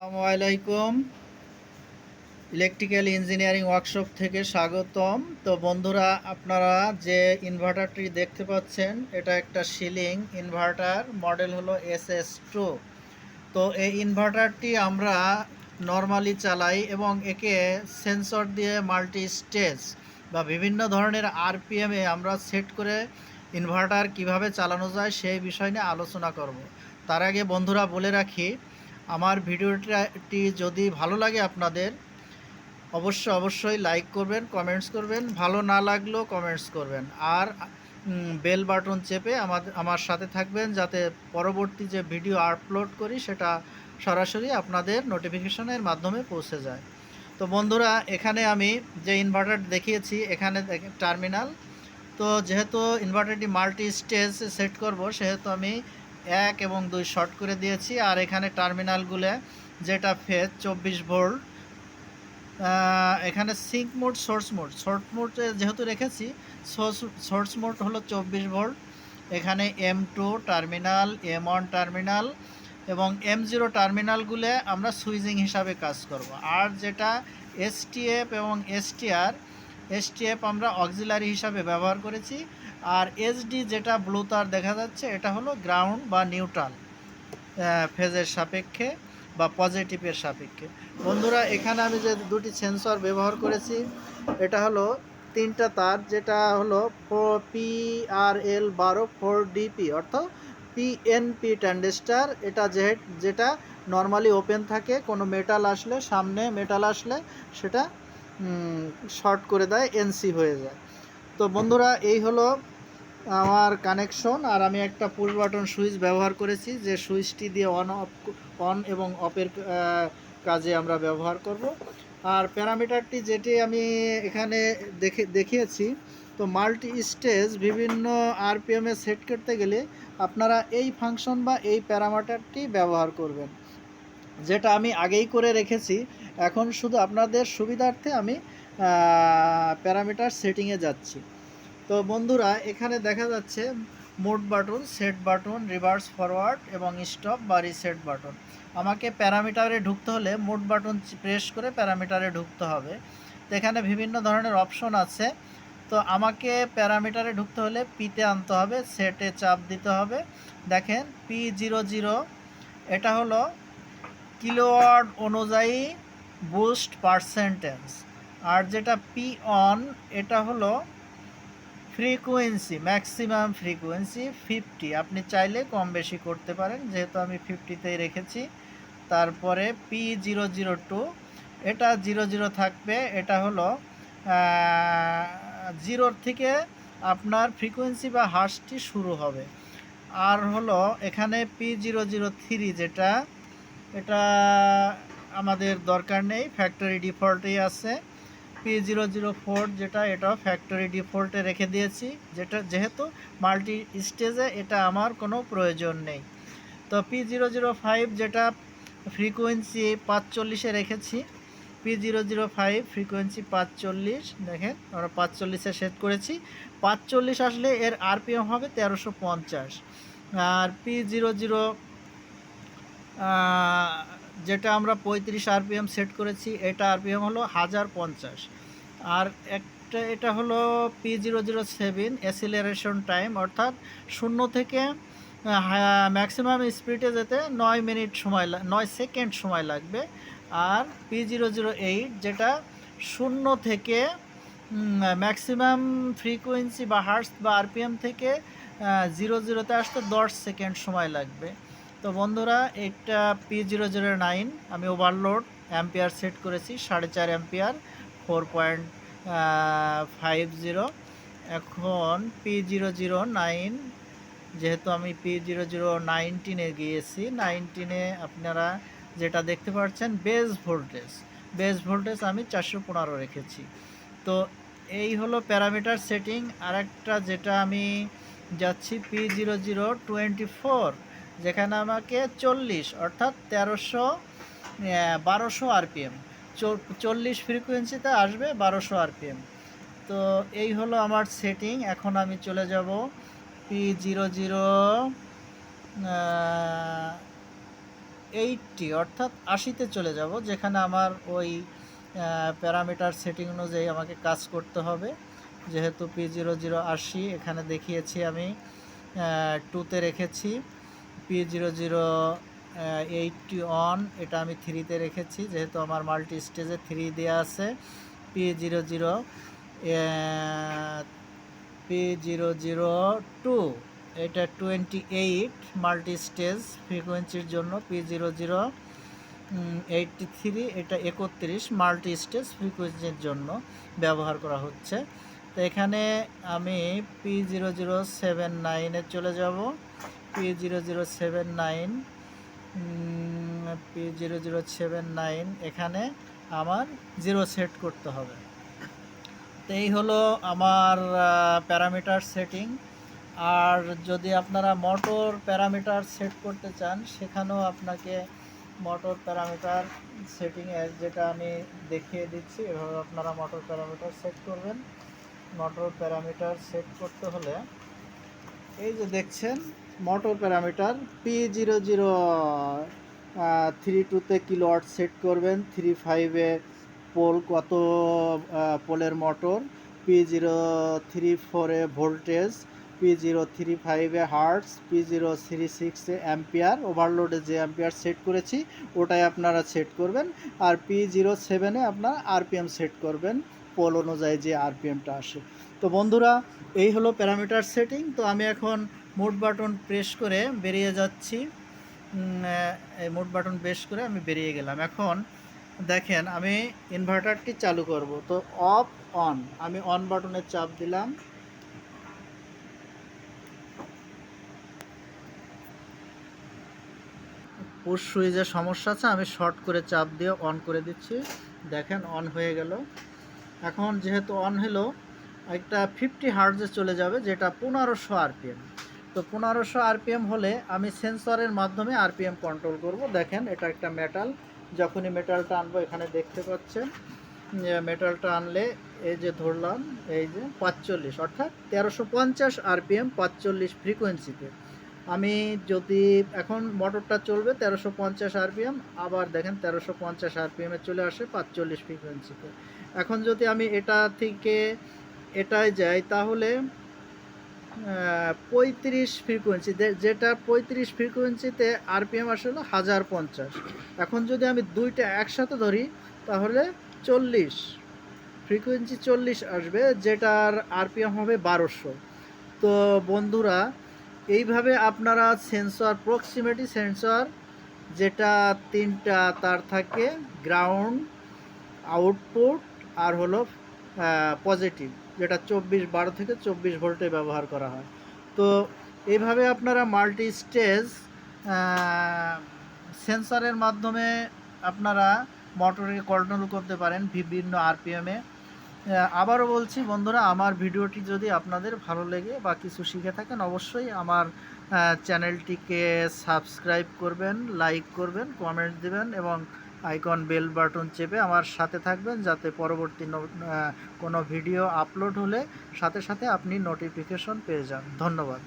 আসসালামু আলাইকুম। Electrical engineering workshop থেকে স্বাগতম। তো বন্ধুরা, আপনারা যে ইনভার্টারটি দেখতে পাচ্ছেন, এটা একটা শিলিং ইনভার্টার, মডেল হলো SS2। তো এই ইনভার্টারটি আমরা নর্মালি চালাই এবং একে সেন্সর দিয়ে মাল্টি স্টেজ বা বিভিন্ন ধরনের আরপিএমে আমরা সেট করে ইনভার্টার কিভাবে চালানো যায় সেই বিষয় নিয়ে আলোচনা করব। তার আগে বন্ধুরা বলে রাখি, আমার ভিডিওটি যদি ভালো লাগে আপনাদের, অবশ্যই লাইক করবেন, কমেন্টস করবেন, ভালো না লাগলেও কমেন্টস করবেন। আর বেল বাটন চেপে আমার সাথে থাকবেন, যাতে পরবর্তী যে ভিডিও আপলোড করি সেটা সরাসরি আপনাদের নোটিফিকেশনের মাধ্যমে পৌঁছে যায়। তো বন্ধুরা, এখানে আমি যে ইনভার্টার দেখিয়েছি, এখানে টার্মিনাল। তো যেহেতু ইনভার্টারটি মাল্টি স্টেজ সেট করব, সেহেতু আমি 1 এবং 2 শর্ট করে দিয়েছি। আর এখানে টার্মিনালগুলো যেটা ফেজ 24 ভোল্ট, এখানে সিঙ্ক মোড, সোর্স মোড যেহেতু রেখেছি, সোর্স মোড হলো 24 ভোল্ট। এখানে M2 টার্মিনাল, M1 টার্মিনাল এবং M0 টার্মিনালগুলো আমরা সুইচিং হিসাবে কাজ করব। আর যেটা STF এবং STF আমরা অক্সিলারি হিসাবে ব্যবহার করেছি। আর SD যেটা ব্লু তার দেখা যাচ্ছে, এটা হলো গ্রাউন্ড বা নিউট্রাল ফেজের সাপেক্ষে বা পজিটিভের সাপেক্ষে। বন্ধুরা, এখানে আমি যে দুটি সেন্সর ব্যবহার করেছি, এটা হলো 3টা তার, যেটা হলো PRL12 4DP অর্থাৎ PNP ট্রানজিস্টার। এটা যেটা নর্মালি ওপেন থাকে, কোনো মেটাল আসলে, সামনে মেটাল আসলে সেটা শর্ট করে দেয়, NC হয়ে যায়। তো বন্ধুরা, এই হলো আমার কানেকশন। আর আমি একটা পুশ বাটন সুইচ ব্যবহার করেছি, যে সুইচটি দিয়ে অন এবং অফের কাজে আমরা ব্যবহার করব। আর প্যারামিটারটি যেটি আমি এখানে দেখিয়েছি, তো মাল্টি স্টেজ বিভিন্ন আরপিএমে সেট করতে গেলে আপনারা এই ফাংশন বা এই প্যারামিটারটি ব্যবহার করবেন, যেটা আমি আগেই করে রেখেছি। এখন শুধু আপনাদের সুবিধার্থে আমি প্যারামিটার সেটিংয়ে যাচ্ছি। তো বন্ধুরা, এখানে দেখা যাচ্ছে mode button, set button, reverse forward এবং স্টপ বা রিসেট বাটন। আমাকে প্যারামিটারে ঢুকতে হলে মোড বাটন প্রেস করে প্যারামিটারে ঢুকতে হবে। তো এখানে বিভিন্ন ধরনের অপশন আছে। তো আমাকে প্যারামিটারে ঢুকতে হলে পিতে আনতে হবে, সেটে চাপ দিতে হবে। দেখেন P00, এটা হলো কিলোওয়াট অনুযায়ী বুস্ট পার্সেন্টেজ। আর যেটা পি অন, এটা হলো ফ্রিকোয়েন্সি, ম্যাক্সিমাম ফ্রিকোয়েন্সি 50। আপনি চাইলে কম বেশি করতে পারেন, যেহেতু আমি 50তেই রেখেছি। তারপরে P002, এটা 00 থাকবে। এটা হলো 0 থেকে আপনার ফ্রিকোয়েন্সি বা হার্সটি শুরু হবে। আর হলো এখানে P003, যেটা এটা আমাদের দরকার নেই, ফ্যাক্টরি ডিফল্টেই আছে। P004, যেটা এটাও ফ্যাক্টরি ডিফল্টে রেখে দিয়েছি, যেহেতু মাল্টি স্টেজে এটা আমার কোনো প্রয়োজন নেই। তো P005, যেটা ফ্রিকোয়েন্সি 45-এ রেখেছি। P005 ফ্রিকোয়েন্সি 45, দেখেন আমরা 45-এ সেট করেছি। 45 আসলে এর আরপিএম হবে 1350। আর P00, যেটা আমরা 35 আরপিএম সেট করেছি, এটা আরপিএম হলো 1050। আর এটা হলো P007 অ্যাসিলারেশন টাইম, অর্থাৎ 0 থেকে ম্যাক্সিমাম স্পিডে যেতে 9 সেকেন্ড সময় লাগবে। আর P008, যেটা 0 থেকে ম্যাক্সিমাম ফ্রিকোয়েন্সি বা হার্টস বা আরপিএম থেকে 00-তে আসতে 10 সেকেন্ড সময় লাগবে। তো বন্ধুরা, এটা P009, আমি ওভারলোড অ্যাম্পিয়ার সেট করেছি 4.5 অ্যাম্পিয়ার, 4.50। এখন P009, যেহেতু আমি P019-এ গিয়েছি, 19-এ আপনারা যেটা দেখতে পাচ্ছেন বেস ভোল্টেজ আমি 415 রেখেছি। তো এই হলো প্যারামিটার সেটিং। আরেকটা যেটা আমি যাচ্ছি P0024, যেখানে আমাকে 40 অর্থাৎ 1200 আরপিএম, 40 ফ্রিকোয়েন্সিতে আসবে 1200 আরপিএম। তো এই হলো আমার সেটিং। এখন আমি চলে যাব P00 80 অর্থাৎ 80-তে চলে যাব, যেখানে আমার ওই প্যারামিটার সেটিং অনুযায়ী আমাকে কাজ করতে হবে। যেহেতু P00 80 এখানে দেখিয়েছি আমি 2-তে রেখেছি, P00 80 অন, এটা আমি 3-তে রেখেছি যেহেতু আমার মাল্টি স্টেজে 3 দেওয়া আছে। P00 P002 এটা 28 মাল্টি স্টেজ ফ্রিকোয়েন্সির জন্য, P00 83 এটা 31 মাল্টি স্টেজ ফ্রিকোয়েন্সির জন্য ব্যবহার করা হচ্ছে। তো এখানে আমি P0079-এ চলে যাব। P0079 P0079 এখানে আমার 0 সেট করতে হবে। তো এই হলো আমার প্যারামিটার সেটিং। আর যদি আপনারা মোটর প্যারামিটার সেট করতে চান, সেখানেও আপনাকে মোটর প্যারামিটার সেটিংয়ের যেটা আমি দেখিয়ে দিচ্ছি, এভাবে আপনারা মোটর প্যারামিটার সেট করবেন। মোটর প্যারামিটার সেট করতে হলে এই যে দেখছেন মোটর প্যারামিটার P0032-তে কিলোওয়াট সেট করবেন, 35-এ পোল কত পোলের মোটর, P034-এ ভোল্টেজ, P035-এ হার্টস, P036-এ অ্যাম্পিয়ার, ওভারলোডে যে অ্যাম্পিয়ার সেট করেছি ওটাই আপনারা সেট করবেন। আর P07-এ আপনারা আরপিএম সেট করবেন, পোল অনুযায়ী যে আরপিএমটা আসে। তো বন্ধুরা, এই হলো প্যারামিটার সেটিং। তো আমি এখন মোড বাটন প্রেস করে বেরিয়ে যাচ্ছি। এই মোড বাটন প্রেস করে আমি বেরিয়ে গেলাম। এখন দেখেন আমি ইনভার্টারটি চালু করব। তো অফ অন, আমি অন বাটনে চাপ দিলাম। পুশ সুইচের সমস্যা আছে, আমি শর্ট করে চাপ দিয়ে অন করে দিচ্ছি। দেখেন অন হয়ে গেল। এখন যেহেতু অন হলো, একটা 50 হার্টজে চলে যাবে, যেটা 1500 আরপিএম। তো 1500 আরপিএম হলে আমি সেন্সরের মাধ্যমে আরপিএম কন্ট্রোল করব। দেখেন এটা একটা মেটাল, যখনই মেটালটা আনবো এখানে দেখতে পাচ্ছেন মেটালটা আনলে এই যে ধরলাম, এই যে 45 অর্থাৎ 1350 আরপিএম 45 ফ্রিকোয়েন্সিতে। আমি যদি এখন মোটরটা চলবে 1350 আরপিএম, আবার দেখেন 1350 আরপিএমে চলে আসে 45 ফ্রিকোয়েন্সিতে। এখন যদি আমি এটা থেকে এটায় যাই, তাহলে 35 ফ্রিকোয়েন্সি, যেটা 35 ফ্রিকোয়েন্সিতে আরপিএম আসলে 1050। এখন যদি আমি দুইটা একসাথে ধরি, তাহলে 40 ফ্রিকোয়েন্সি 40 আসবে, যেটার আরপিএম হবে 1200। তো বন্ধুরা, এইভাবে আপনারা সেন্সর, প্রক্সিমিটি সেন্সর, যেটা 3টা তার থাকে, গ্রাউন্ড, আউটপুট আর হলো পজিটিভ, যেটা 12 থেকে 24 ভোল্টে ব্যবহার করা হয়। তো এইভাবে আপনারা মাল্টি স্টেজ সেন্সরের মাধ্যমে আপনারা মোটরকে কন্ট্রোল করতে পারেন বিভিন্ন আরপিএমে। আবারও বলছি বন্ধুরা, আমার ভিডিওটি যদি আপনাদের ভালো লেগে বা কিছু শিখে থাকেন, অবশ্যই আমার চ্যানেলটিকে সাবস্ক্রাইব করবেন, লাইক করবেন, কমেন্ট দেবেন এবং আইকন বেল বাটন চেপে আমার সাথে থাকবেন, যাতে পরবর্তী কোনো ভিডিও আপলোড হলে সাথে সাথে আপনি নোটিফিকেশন পেয়ে যান। ধন্যবাদ।